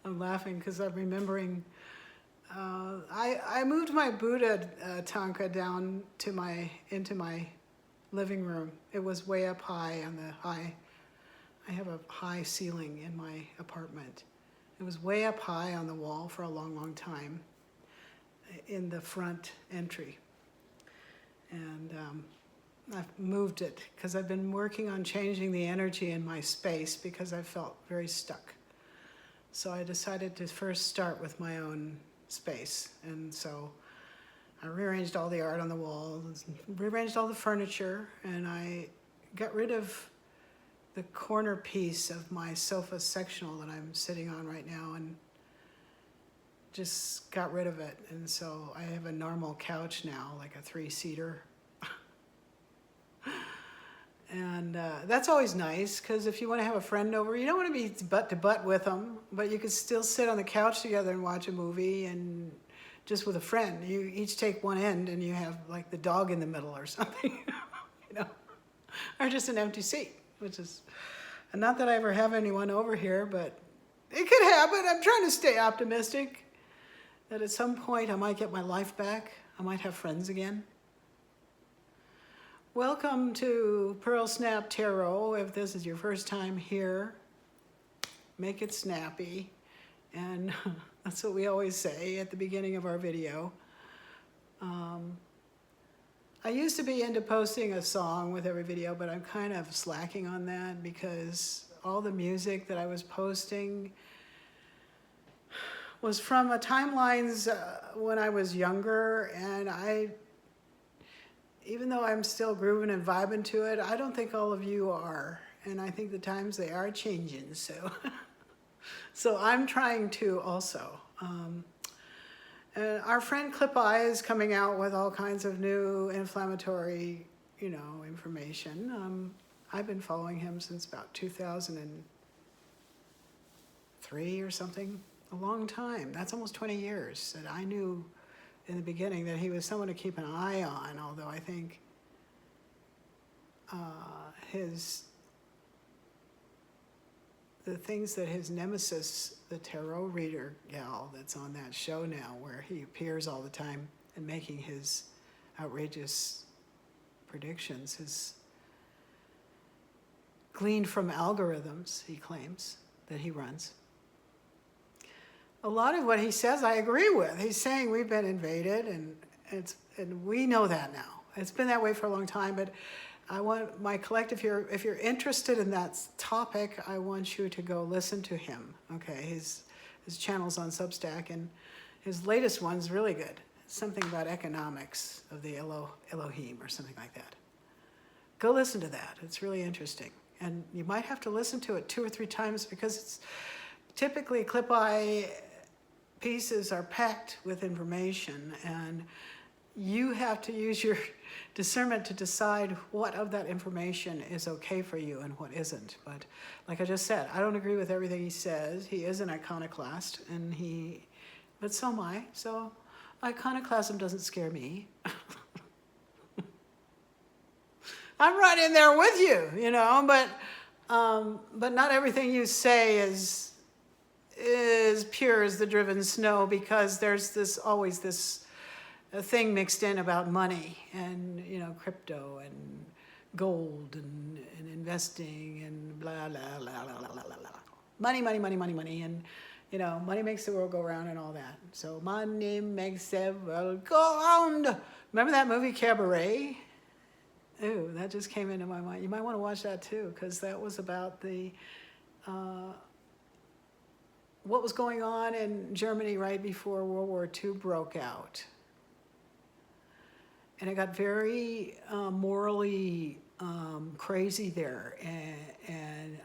I'm laughing because I'm remembering, I moved my Buddha tanka down to into my living room. It was way up high on I have a high ceiling in my apartment. It was way up high on the wall for a long, long time in the front entry. And I've moved it because I've been working on changing the energy in my space because I felt very stuck. So I decided to first start with my own space. And so I rearranged all the art on the walls, rearranged all the furniture, and I got rid of the corner piece of my sofa sectional that I'm sitting on right now and just got rid of it. And so I have a normal couch now, like a 3-seater. And that's always nice, because if you want to have a friend over, you don't want to be butt to butt with them, but you could still sit on the couch together and watch a movie, and just with a friend. You each take one end and you have like the dog in the middle or something, you know, or just an empty seat, which is, and not that I ever have anyone over here, but it could happen. I'm trying to stay optimistic that at some point I might get my life back. I might have friends again. Welcome to Pearl Snap Tarot. If this is your first time here, make it snappy. And that's what we always say at the beginning of our video. I used to be into posting a song with every video, but I'm kind of slacking on that because all the music that I was posting was from timelines when I was younger, and even though I'm still grooving and vibing to it, I don't think all of you are. And I think the times they are changing, so. So I'm trying to also. And our friend Clip Eye is coming out with all kinds of new inflammatory, information. I've been following him since about 2003 or something, a long time. That's almost 20 years that I knew in the beginning that he was someone to keep an eye on, although I think the things that his nemesis, the tarot reader gal that's on that show now, where he appears all the time and making his outrageous predictions, is gleaned from algorithms, he claims, that he runs. A lot of what he says I agree with. He's saying we've been invaded, and we know that now. It's been that way for a long time, but I want my collective here, if you're interested in that topic, I want you to go listen to him, okay? His channel's on Substack, and his latest one's really good. Something about economics of the Elohim or something like that. Go listen to that. It's really interesting. And you might have to listen to it 2 or 3 times because it's typically Clip Eye pieces are packed with information, and you have to use your discernment to decide what of that information is okay for you and what isn't. But like I just said, I don't agree with everything he says. He is an iconoclast, but so am I. So iconoclasm doesn't scare me. I'm right in there with you, but not everything you say is pure as the driven snow, because there's always this thing mixed in about money and crypto and gold and investing and blah blah blah blah blah blah blah. Money, and money makes the world go round and all that. So money makes the world go round. Remember that movie Cabaret? Ooh, that just came into my mind. You might want to watch that too, because that was about what was going on in Germany right before World War II broke out. And it got very morally crazy there. And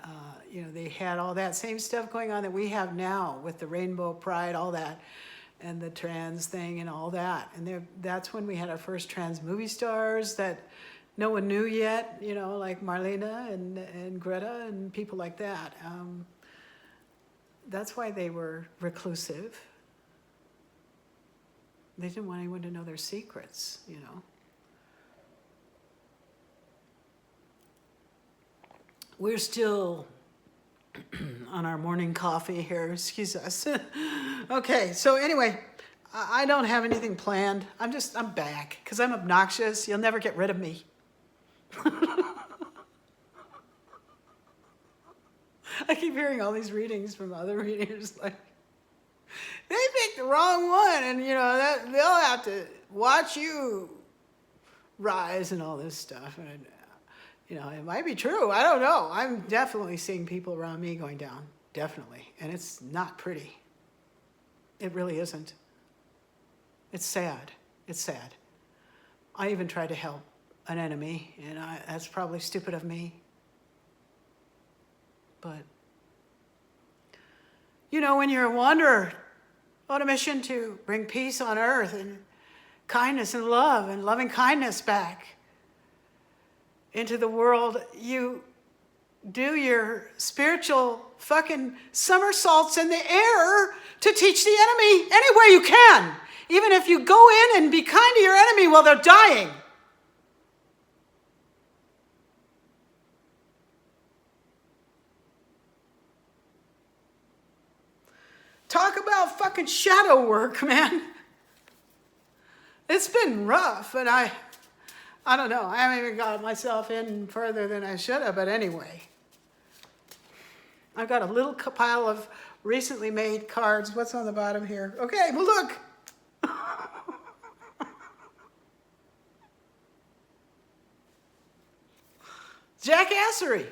they had all that same stuff going on that we have now with the Rainbow Pride, all that, and the trans thing and all that. And that's when we had our first trans movie stars that no one knew yet, like Marlena and Greta and people like that. That's why they were reclusive. They didn't want anyone to know their secrets, We're still on our morning coffee here. Excuse us. Okay, so anyway, I don't have anything planned. I'm back because I'm obnoxious. You'll never get rid of me. I keep hearing all these readings from other readers like, they picked the wrong one, and they'll have to watch you rise and all this stuff. And it might be true. I don't know. I'm definitely seeing people around me going down, definitely, and it's not pretty. It really isn't. It's sad. It's sad. I even tried to help an enemy, and that's probably stupid of me. But when you're a wanderer on a mission to bring peace on earth and kindness and love and loving kindness back into the world, you do your spiritual fucking somersaults in the air to teach the enemy any way you can. Even if you go in and be kind to your enemy while they're dying. Talk about fucking shadow work, man. It's been rough, and I don't know. I haven't even got myself in further than I should have, but anyway. I've got a little pile of recently made cards. What's on the bottom here? Okay, well, look. Jackassery.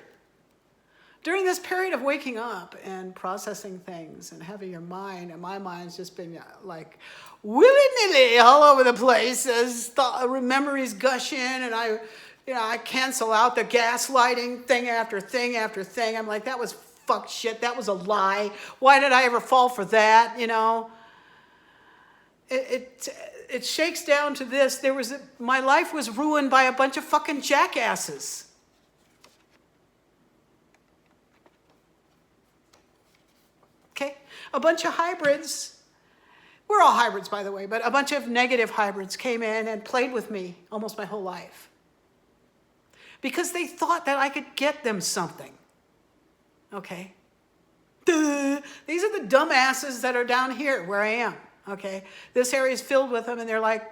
During this period of waking up and processing things and having your mind, and my mind's just been like willy-nilly all over the place as memories gush in, and I cancel out the gaslighting thing after thing after thing. I'm like, that was fuck shit. That was a lie. Why did I ever fall for that? It shakes down to this. My life was ruined by a bunch of fucking jackasses. Okay? A bunch of hybrids. We're all hybrids, by the way, but a bunch of negative hybrids came in and played with me almost my whole life. Because they thought that I could get them something. Okay? Duh. These are the dumbasses that are down here where I am. Okay? This area is filled with them, and they're like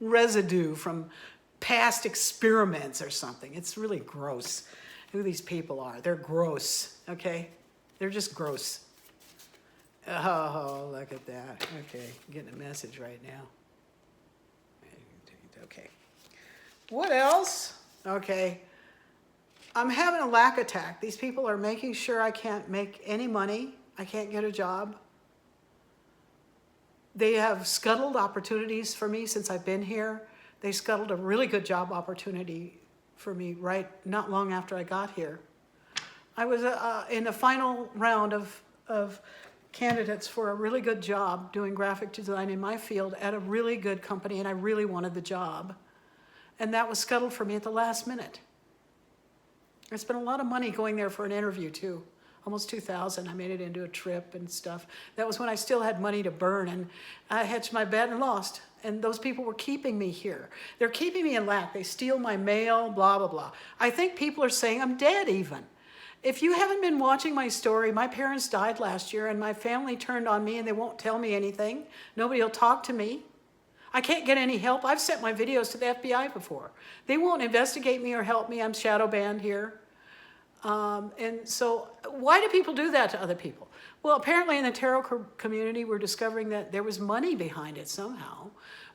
residue from past experiments or something. It's really gross who these people are. They're gross. Okay? They're just gross. Oh, look at that. Okay, I'm getting a message right now. Okay. What else? Okay. I'm having a lack attack. These people are making sure I can't make any money. I can't get a job. They have scuttled opportunities for me since I've been here. They scuttled a really good job opportunity for me not long after I got here. I was in the final round of candidates for a really good job doing graphic design in my field at a really good company, and I really wanted the job. And that was scuttled for me at the last minute. I spent a lot of money going there for an interview too, almost $2,000. I made it into a trip and stuff. That was when I still had money to burn, and I hedged my bet and lost. And those people were keeping me here. They're keeping me in lack. They steal my mail, blah, blah, blah. I think people are saying I'm dead even. If you haven't been watching my story, my parents died last year, and my family turned on me, and they won't tell me anything. Nobody will talk to me. I can't get any help. I've sent my videos to the FBI before. They won't investigate me or help me. I'm shadow banned here. And so why do people do that to other people? Well, apparently in the tarot community, we're discovering that there was money behind it somehow.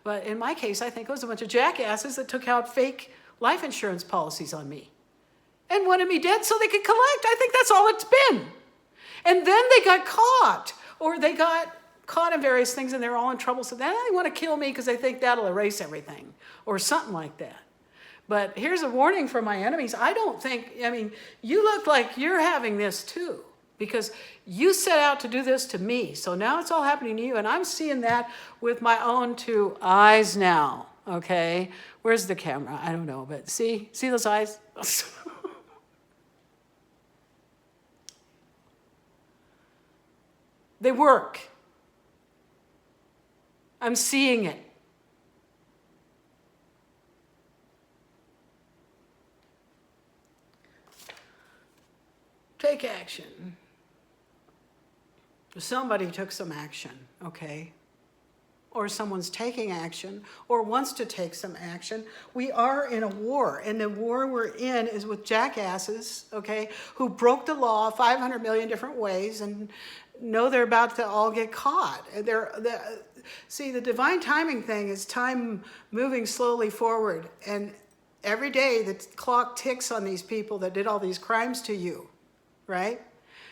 But in my case, I think it was a bunch of jackasses that took out fake life insurance policies on me and wanted me dead so they could collect. I think that's all it's been. And then they got caught, or they got caught in various things, and they're all in trouble. So then they want to kill me because they think that'll erase everything or something like that. But here's a warning for my enemies. You look like you're having this too, because you set out to do this to me. So now it's all happening to you, and I'm seeing that with my own two eyes now, okay? Where's the camera? I don't know, but see those eyes? They work. I'm seeing it. take action. Somebody took some action, okay? Or someone's taking action or wants to take some action. We are in a war, and the war we're in is with jackasses, okay, who broke the law 500 million different ways and know they're about to all get caught. See, the divine timing thing is time moving slowly forward, and every day the clock ticks on these people that did all these crimes to you, right?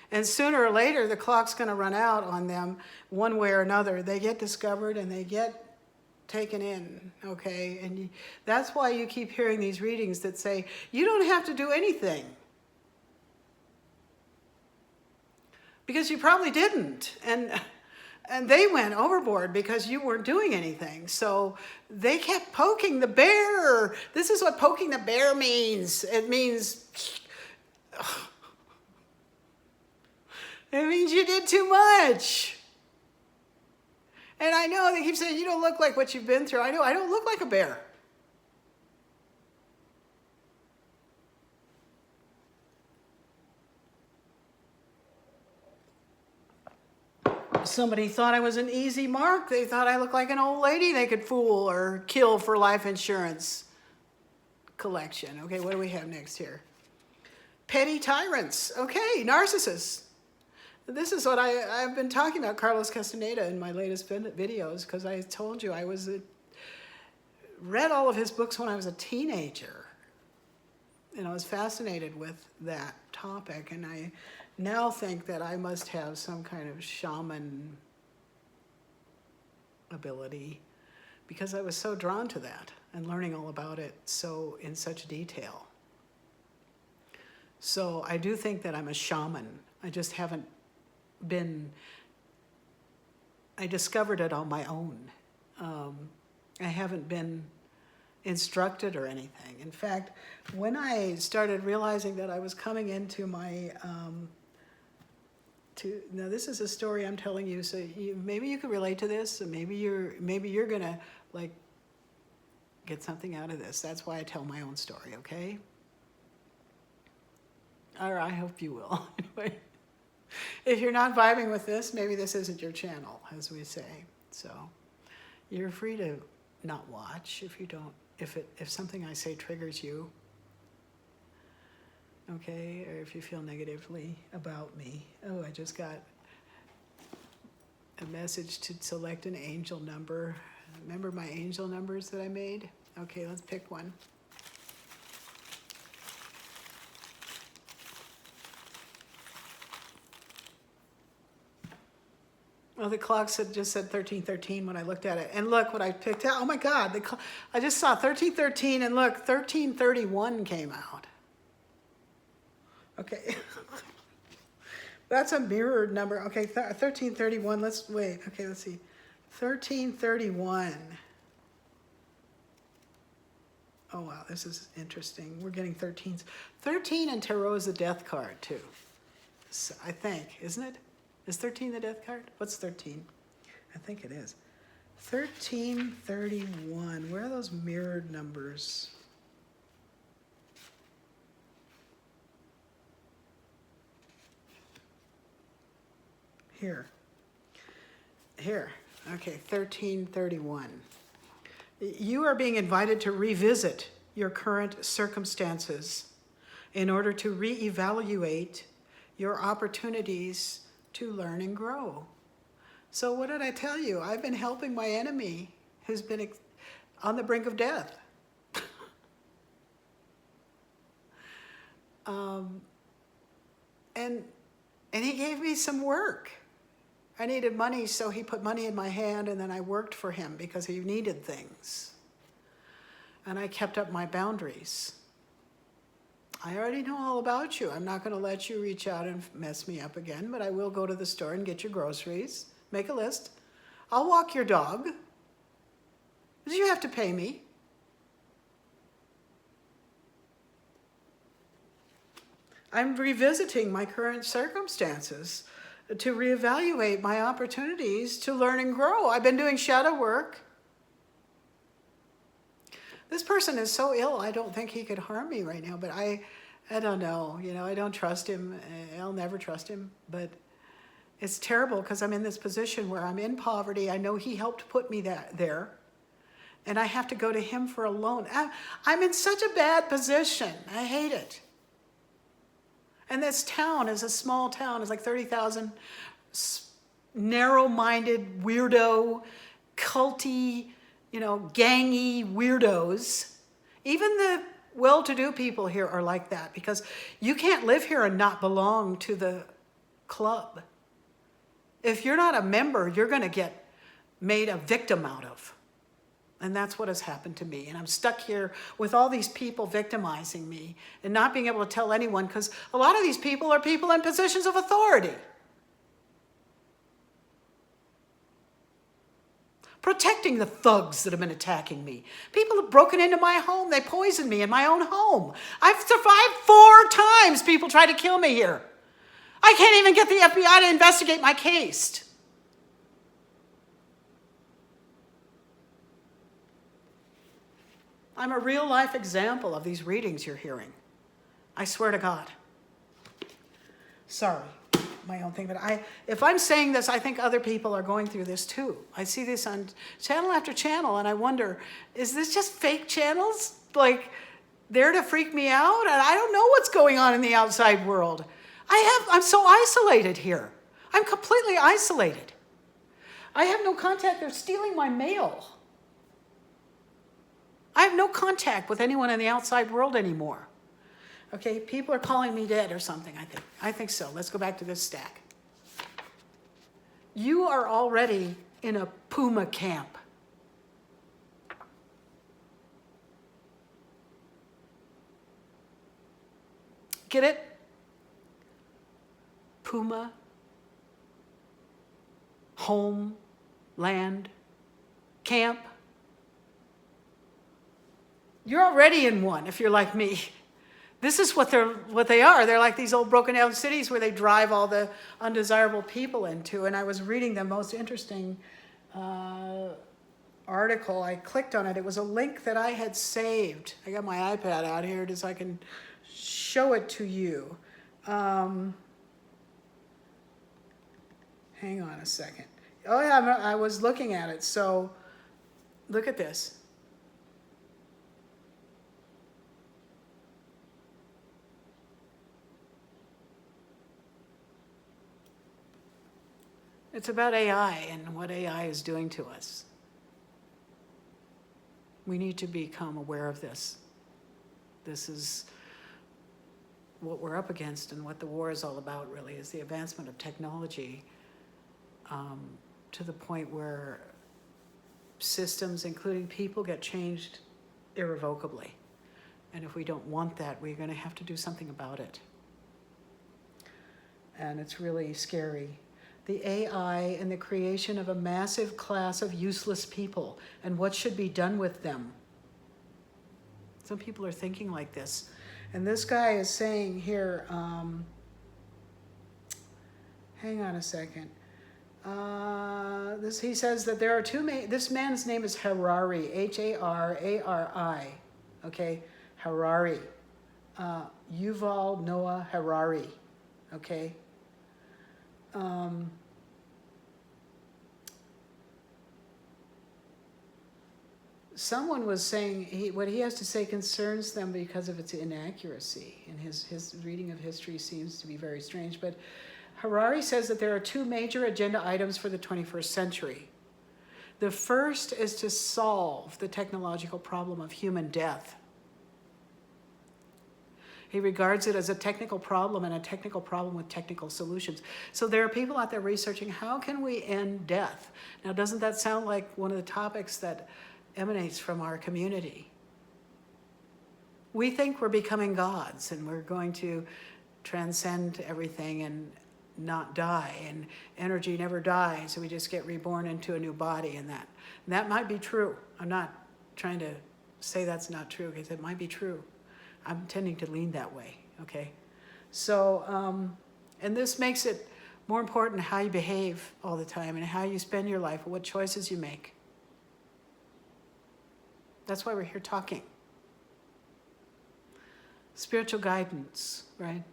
And sooner or later, the clock's going to run out on them one way or another. They get discovered and they get taken in, okay? And that's why you keep hearing these readings that say, you don't have to do anything. Because you probably didn't. And they went overboard because you weren't doing anything. So they kept poking the bear. This is what poking the bear means. It means... It means you did too much. And I know they keep saying, you don't look like what you've been through. I know, I don't look like a bear. Somebody thought I was an easy mark. They thought I looked like an old lady they could fool or kill for life insurance collection. Okay, what do we have next here? Petty tyrants. Okay, narcissists. This is what I've been talking about Carlos Castaneda in my latest videos, because I told you I read all of his books when I was a teenager. And I was fascinated with that topic. And I now think that I must have some kind of shaman ability, because I was so drawn to that and learning all about it so in such detail. So I do think that I'm a shaman. I just haven't I discovered it on my own. I haven't been instructed or anything. In fact, when I started realizing that I was coming into my, now this is a story I'm telling you, so maybe you can relate to this, and maybe you're gonna like get something out of this. That's why I tell my own story, okay? Or I hope you will. Anyway. If you're not vibing with this, maybe this isn't your channel, as we say. So you're free to not watch if something I say triggers you, okay, or if you feel negatively about me. Oh, I just got a message to select an angel number. Remember my angel numbers that I made? Okay, let's pick one. Well, the clock just said 1313 when I looked at it. And look what I picked out. Oh my God, I just saw 1313, and look, 1331 came out. Okay. That's a mirrored number. Okay, 1331, let's wait. Okay, let's see. 1331. Oh wow, this is interesting. We're getting 13s. 13 in tarot is a death card too. So, I think, isn't it? Is 13 the death card? What's 13? I think it is. 1331. Where are those mirrored numbers? Here. Okay, 1331. You are being invited to revisit your current circumstances in order to reevaluate your opportunities to learn and grow. So what did I tell you? I've been helping my enemy who's been on the brink of death. And he gave me some work. I needed money, so he put money in my hand, and then I worked for him because he needed things. And I kept up my boundaries. I already know all about you. I'm not going to let you reach out and mess me up again, but I will go to the store and get your groceries. Make a list. I'll walk your dog. Because you have to pay me. I'm revisiting my current circumstances to reevaluate my opportunities to learn and grow. I've been doing shadow work. This person is so ill, I don't think he could harm me right now, but I I don't know, I don't trust him. I'll never trust him, but it's terrible because I'm in this position where I'm in poverty. I know he helped put me there, and I have to go to him for a loan. I'm in such a bad position. I hate it. And this town is a small town. It's like 30,000 narrow-minded, weirdo, culty, gangy weirdos. Even the well-to-do people here are like that because you can't live here and not belong to the club. If you're not a member, you're going to get made a victim out of. And that's what has happened to me. And I'm stuck here with all these people victimizing me and not being able to tell anyone because a lot of these people are people in positions of authority. Protecting the thugs that have been attacking me. People have broken into my home. They poisoned me in my own home. I've survived 4 times people tried to kill me here. I can't even get the FBI to investigate my case. I'm a real life example of these readings you're hearing. I swear to God. Sorry, my own thing, but if I'm saying this, I think other people are going through this too. I see this on channel after channel, and I wonder, is this just fake channels? Like, there to freak me out? And I don't know what's going on in the outside world. I'm so isolated here. I'm completely isolated. I have no contact. They're stealing my mail. I have no contact with anyone in the outside world anymore. Okay, people are calling me dead or something, I think. I think so. Let's go back to this stack. You are already in a Puma camp. Get it? Puma, home, land, camp. You're already in one if you're like me. This is what they are. They're like these old broken down cities where they drive all the undesirable people into. And I was reading the most interesting article. I clicked on it. It was a link that I had saved. I got my iPad out here just so I can show it to you. Hang on a second. Oh yeah, I was looking at it. So look at this. It's about AI and what AI is doing to us. We need to become aware of this. This is what we're up against, and what the war is all about, really, is the advancement of technology to the point where systems, including people, get changed irrevocably. And if we don't want that, we're going to have to do something about it. And it's really scary. The AI and the creation of a massive class of useless people and what should be done with them. Some people are thinking like this. And this guy is saying here, hang on a second. He says that there are this man's name is Harari, Harari, okay? Harari. Yuval Noah Harari, okay? Someone was saying what he has to say concerns them because of its inaccuracy, and his reading of history seems to be very strange. But Harari says that there are 2 major agenda items for the 21st century. The first is to solve the technological problem of human death. He regards it as a technical problem, and a technical problem with technical solutions. So there are people out there researching, how can we end death? Now, doesn't that sound like one of the topics that emanates from our community? We think we're becoming gods, and we're going to transcend everything and not die, and energy never dies, so we just get reborn into a new body, and that might be true. I'm not trying to say that's not true, because it might be true. I'm tending to lean that way, okay? So, and this makes it more important how you behave all the time and how you spend your life, what choices you make. That's why we're here talking. spiritual guidance, right?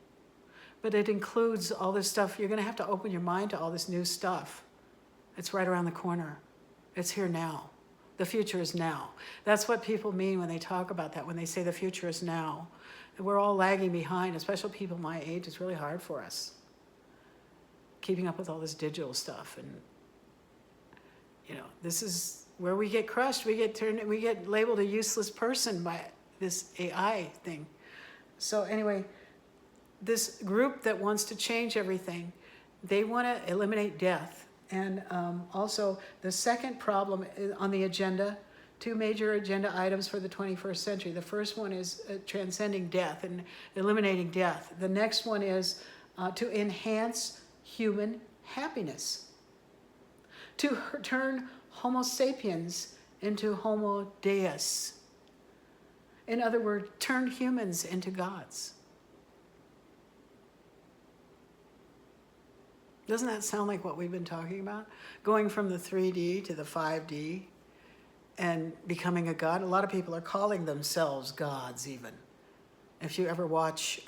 But it includes all this stuff. You're going to have to open your mind to all this new stuff. It's right around the corner. It's here now. The future is now. That's what people mean when they talk about that, when they say the future is now. And we're all lagging behind, especially people my age. It's really hard for us. Keeping up with all this digital stuff. And, this is where we get crushed. We get labeled a useless person by this AI thing. So anyway, this group that wants to change everything, they want to eliminate death. And also the second problem on the agenda, 2 major agenda items for the 21st century. The first one is transcending death and eliminating death. The next one is to enhance human happiness, to turn Homo sapiens into Homo Deus. In other words, turn humans into gods. Doesn't that sound like what we've been talking about? Going from the 3D to the 5D and becoming a god. A lot of people are calling themselves gods even. If you ever watch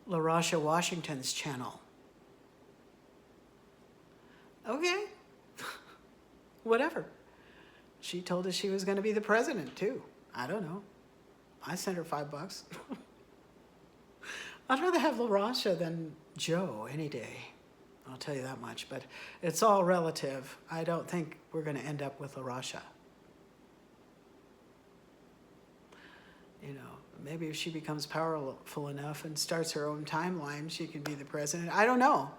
LaRasha Washington's channel. Okay, whatever. She told us she was going to be the president too. I don't know. I sent her $5. I'd rather have LaRasha than Joe any day. I'll tell you that much, but it's all relative. I don't think we're going to end up with LaRasha. Maybe if she becomes powerful enough and starts her own timeline, she can be the president. I don't know.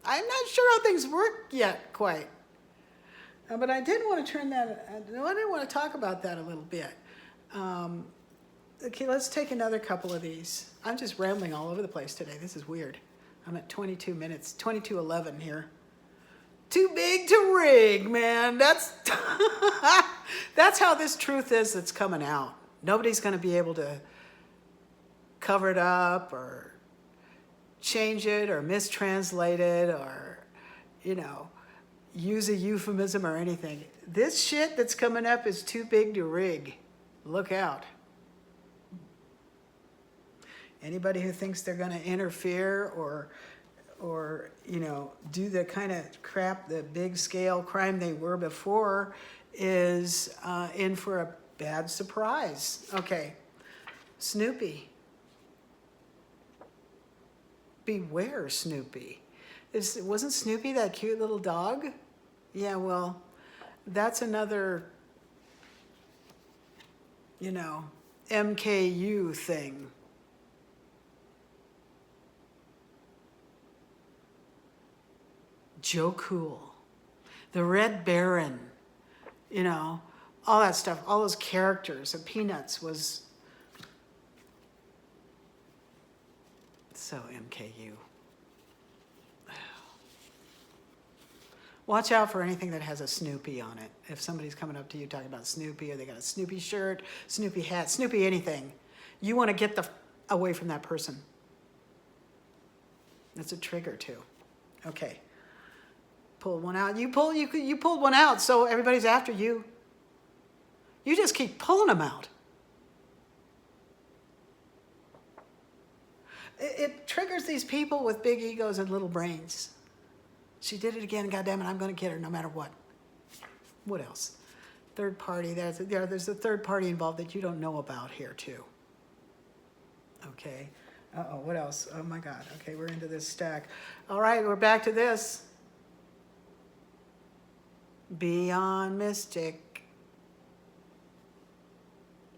I'm not sure how things work yet quite. But I did want to I did want to talk about that a little bit. Okay, let's take another couple of these. I'm just rambling all over the place today. This is weird. I'm at 22 minutes, 22:11 here. Too big to rig, man. That's how this truth is that's coming out. Nobody's going to be able to cover it up or change it or mistranslate it or, use a euphemism or anything. This shit that's coming up is too big to rig. Look out. Anybody who thinks they're going to interfere or do the kind of crap, the big scale crime they were before is in for a bad surprise. Okay, Snoopy. Beware, Snoopy. Wasn't Snoopy that cute little dog? Yeah, well, that's another, MKU thing. Joe Cool, the Red Baron, all that stuff, all those characters of Peanuts was so MKU. Watch out for anything that has a Snoopy on it. If somebody's coming up to you talking about Snoopy, or they got a Snoopy shirt, Snoopy hat, Snoopy anything, you want to get away from that person. That's a trigger too. Okay. Pull one out. You pulled one out, so everybody's after you. You just keep pulling them out. It triggers these people with big egos and little brains. She did it again, goddammit, I'm going to get her no matter what. What else? Third party, there's a third party involved that you don't know about here too. Okay. Uh-oh, what else? Oh my God. Okay, we're into this stack. All right, we're back to this. Beyond Mystic.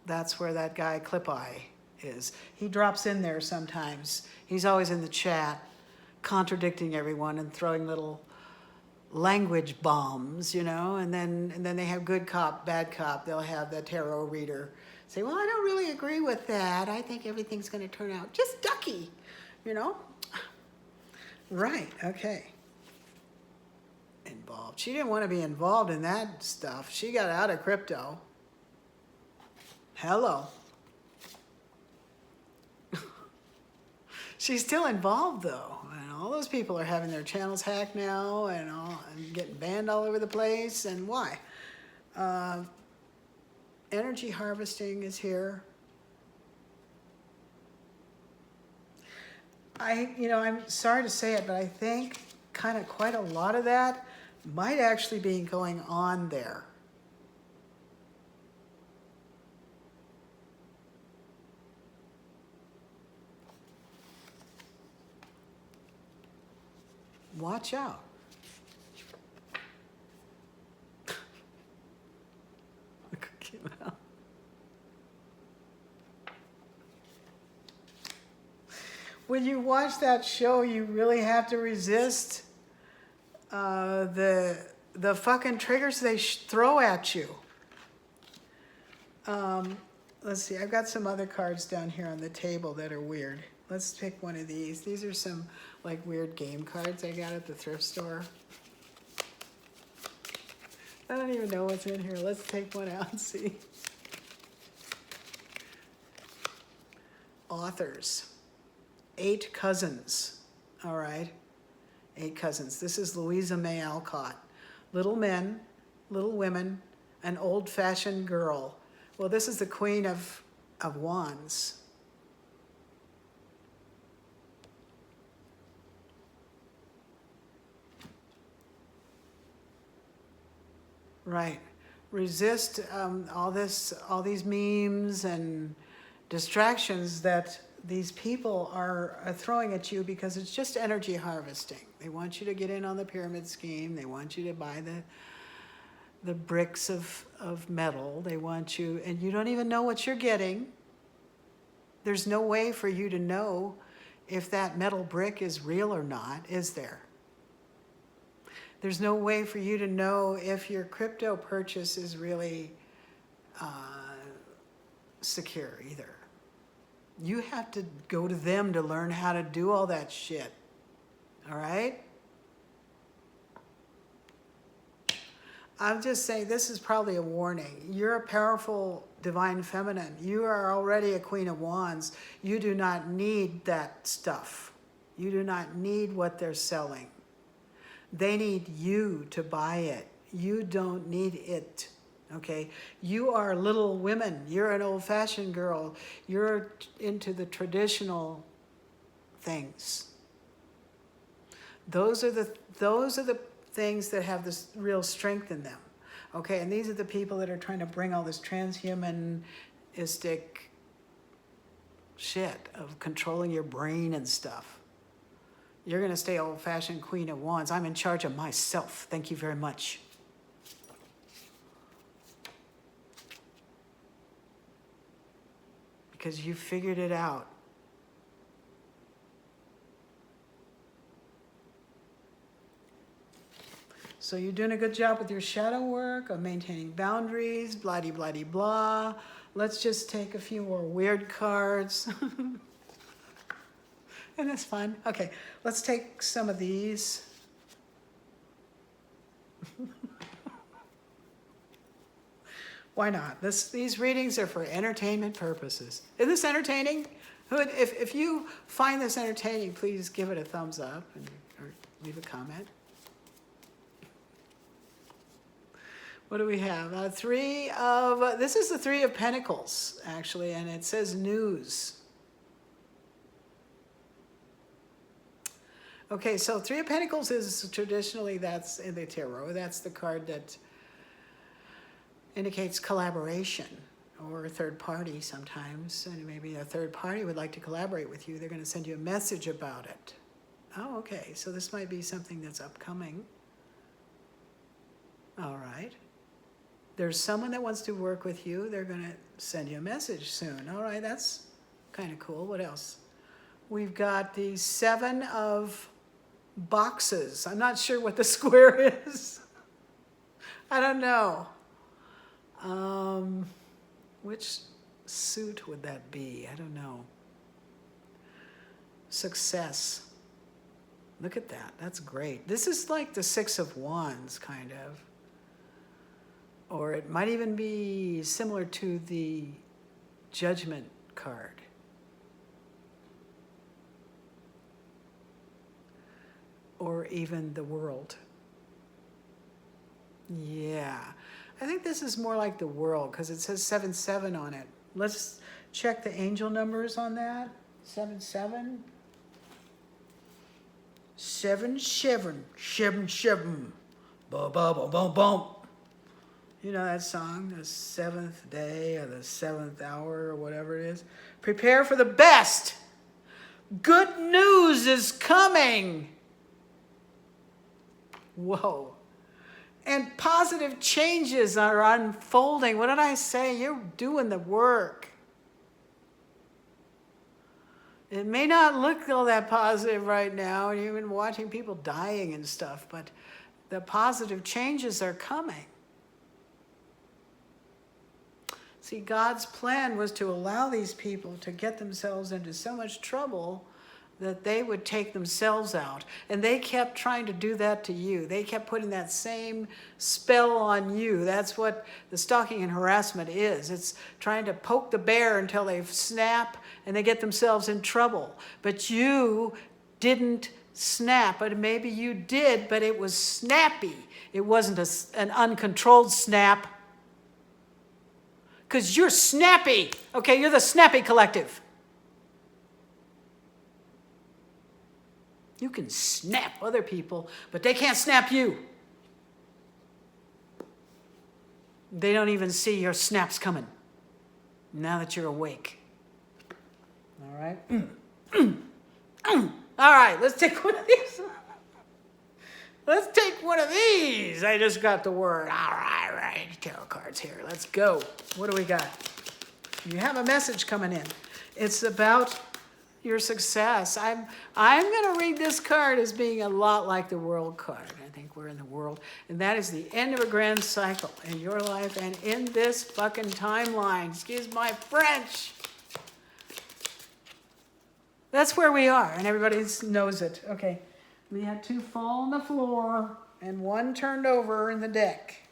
That's where that guy Clip Eye is. He drops in there sometimes. He's always in the chat, contradicting everyone and throwing little language bombs, and then they have good cop, bad cop. They'll have the tarot reader say, well, I don't really agree with that. I think everything's going to turn out just ducky, Right, okay. Involved. She didn't want to be involved in that stuff. She got out of crypto. Hello. She's still involved though. And all those people are having their channels hacked now and getting banned all over the place. And why? Energy harvesting is here. I'm sorry to say it, but I think kind of quite a lot of that might actually be going on there. Watch out. Look at Kim out. When you watch that show, you really have to resist the fucking triggers they throw at you. Let's see, I've got some other cards down here on the table that are weird. Let's pick one of these. These are some like weird game cards I got at the thrift store. I don't even know what's in here. Let's take one out and see. Authors. 8 cousins. All right. 8 cousins. This is Louisa May Alcott. Little men, little women, an old-fashioned girl. Well, this is the Queen of Wands. Right. Resist all these memes and distractions that these people are throwing at you, because it's just energy harvesting. They want you to get in on the pyramid scheme. They want you to buy the bricks of metal. They want you, and you don't even know what you're getting. There's no way for you to know if that metal brick is real or not, is there? There's no way for you to know if your crypto purchase is really secure either. You have to go to them to learn how to do all that shit. All right? I'm just saying, this is probably a warning. You're a powerful divine feminine. You are already a Queen of Wands. You do not need that stuff. You do not need what they're selling. They need you to buy it. You don't need it, okay? You are little women. You're an old-fashioned girl. You're into the traditional things. Those are the things that have this real strength in them, okay? And these are the people that are trying to bring all this transhumanistic shit of controlling your brain and stuff. You're going to stay old-fashioned Queen of Wands. I'm in charge of myself. Thank you very much. Because you figured it out. So you're doing a good job with your shadow work, of maintaining boundaries, blah-de-blah-de-blah. Let's just take a few more weird cards. And that's fun. Okay, let's take some of these. Why not? These readings are for entertainment purposes. Is this entertaining? If you find this entertaining, please give it a thumbs up or leave a comment. What do we have? This is the 3 of Pentacles, actually, and it says news. Okay, so 3 of Pentacles is traditionally, that's in the tarot, that's the card that indicates collaboration or a third party sometimes. And maybe a third party would like to collaborate with you. They're going to send you a message about it. Oh, okay, so this might be something that's upcoming. All right. There's someone that wants to work with you. They're going to send you a message soon. All right, that's kind of cool. What else? We've got the 7 of boxes. I'm not sure what the square is. I don't know. Which suit would that be? I don't know. Success. Look at that. That's great. This is like the 6 of Wands, kind of. Or it might even be similar to the Judgment card. Or even the World. Yeah. I think this is more like the World because it says 7-7 on it. Let's check the angel numbers on that. 7-7. 7, 7, 7, 7. Boom, boom, boom, boom, boom. You know that song, the 7th day or the 7th hour or whatever it is? Prepare for the best. Good news is coming. Whoa. And positive changes are unfolding. What did I say? You're doing the work. It may not look all that positive right now, and you've been watching people dying and stuff, but the positive changes are coming. See, God's plan was to allow these people to get themselves into so much trouble that they would take themselves out. And they kept trying to do that to you. They kept putting that same spell on you. That's what the stalking and harassment is. It's trying to poke the bear until they snap and they get themselves in trouble. But you didn't snap. But maybe you did, but it was snappy. It wasn't an uncontrolled snap. Because you're snappy. Okay, you're the snappy collective. You can snap other people, but they can't snap you. They don't even see your snaps coming now that you're awake. All right? All right, let's take one of these. Let's take one of these. I just got the word. All right. Tarot cards here. Let's go. What do we got? You have a message coming in. It's about your success. I'm going to read this card as being a lot like the world card. I think we're in the world. And that is the end of a grand cycle in your life and in this fucking timeline. Excuse my French. That's where we are, and everybody knows it. Okay. We had 2 fall on the floor and 1 turned over in the deck.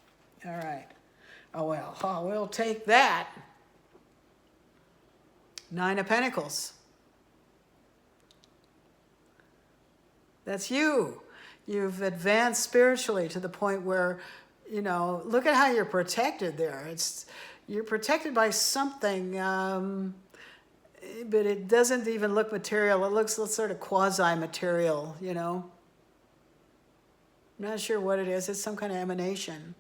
All right. Oh, well, we'll take that. 9 of Pentacles. That's you. You've advanced spiritually to the point where, you know, look at how you're protected there. You're protected by something, but it doesn't even look material. It looks sort of quasi-material, you know. I'm not sure what it is. It's some kind of emanation.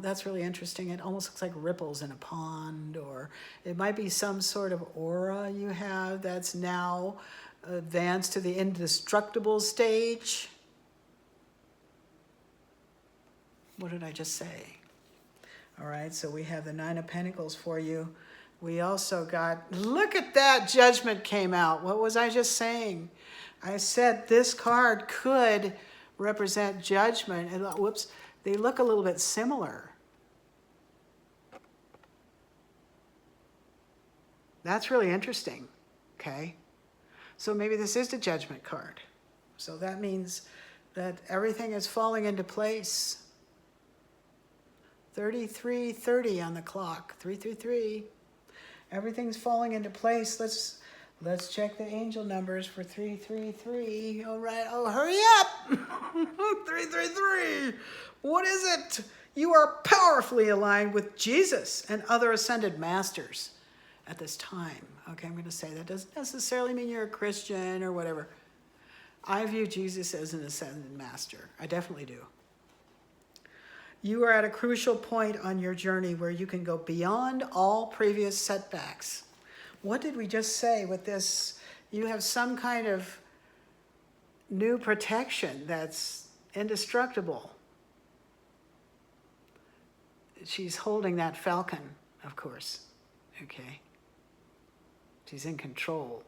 That's really interesting. It almost looks like ripples in a pond, or it might be some sort of aura you have that's now advanced to the indestructible stage. What did I just say? All right, so we have the 9 of Pentacles for you. We also got, look at that, Judgment came out. What was I just saying? I said this card could represent judgment. And whoops, they look a little bit similar. That's really interesting, okay? So maybe this is the Judgment card. So that means that everything is falling into place. 33:30 on the clock, 333. Everything's falling into place. Let's check the angel numbers for 333. All right. Oh, hurry up. 333. What is it? You are powerfully aligned with Jesus and other ascended masters at this time. Okay, I'm going to say that doesn't necessarily mean you're a Christian or whatever. I view Jesus as an ascended master. I definitely do. You are at a crucial point on your journey where you can go beyond all previous setbacks. What did we just say with this? You have some kind of new protection that's indestructible. She's holding that Falcon, of course. Okay. She's in control.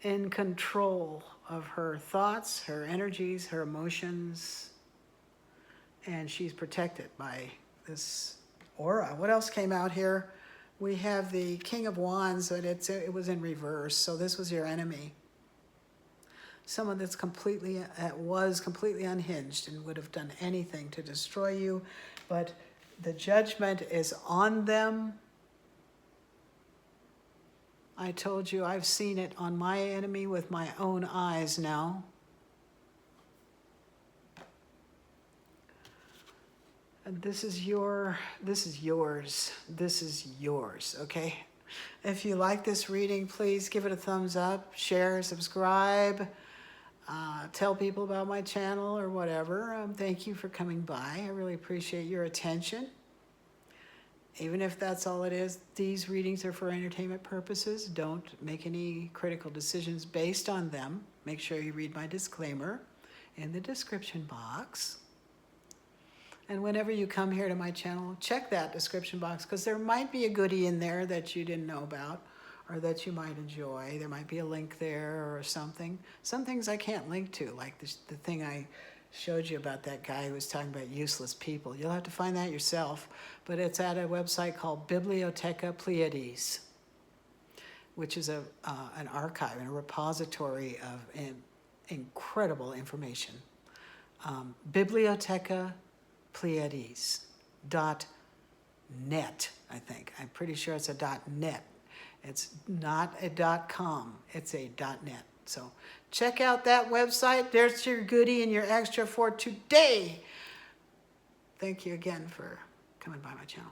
In control of her thoughts, her energies, her emotions. And she's protected by this aura. What else came out here? We have the King of Wands, but it was in reverse. So this was your enemy. Someone that's was completely unhinged and would have done anything to destroy you. But the judgment is on them. I told you I've seen it on my enemy with my own eyes now. And this is yours, okay? If you like this reading, please give it a thumbs up, share, subscribe. tell people about my channel or whatever. Thank you for coming by. I really appreciate your attention. Even if that's all it is, these readings are for entertainment purposes. Don't make any critical decisions based on them. Make sure you read my disclaimer in the description box. And whenever you come here to my channel, check that description box, because there might be a goodie in there that you didn't know about or that you might enjoy. There might be a link there or something. Some things I can't link to, like the thing I showed you about that guy who was talking about useless people. You'll have to find that yourself, but it's at a website called Biblioteca Pleyades, which is an archive and a repository of incredible information. Biblioteca Pleyades.net, I think. I'm pretty sure it's a .net. It's not a .com, it's a .net. So check out that website. There's your goodie and your extra for today. Thank you again for coming by my channel.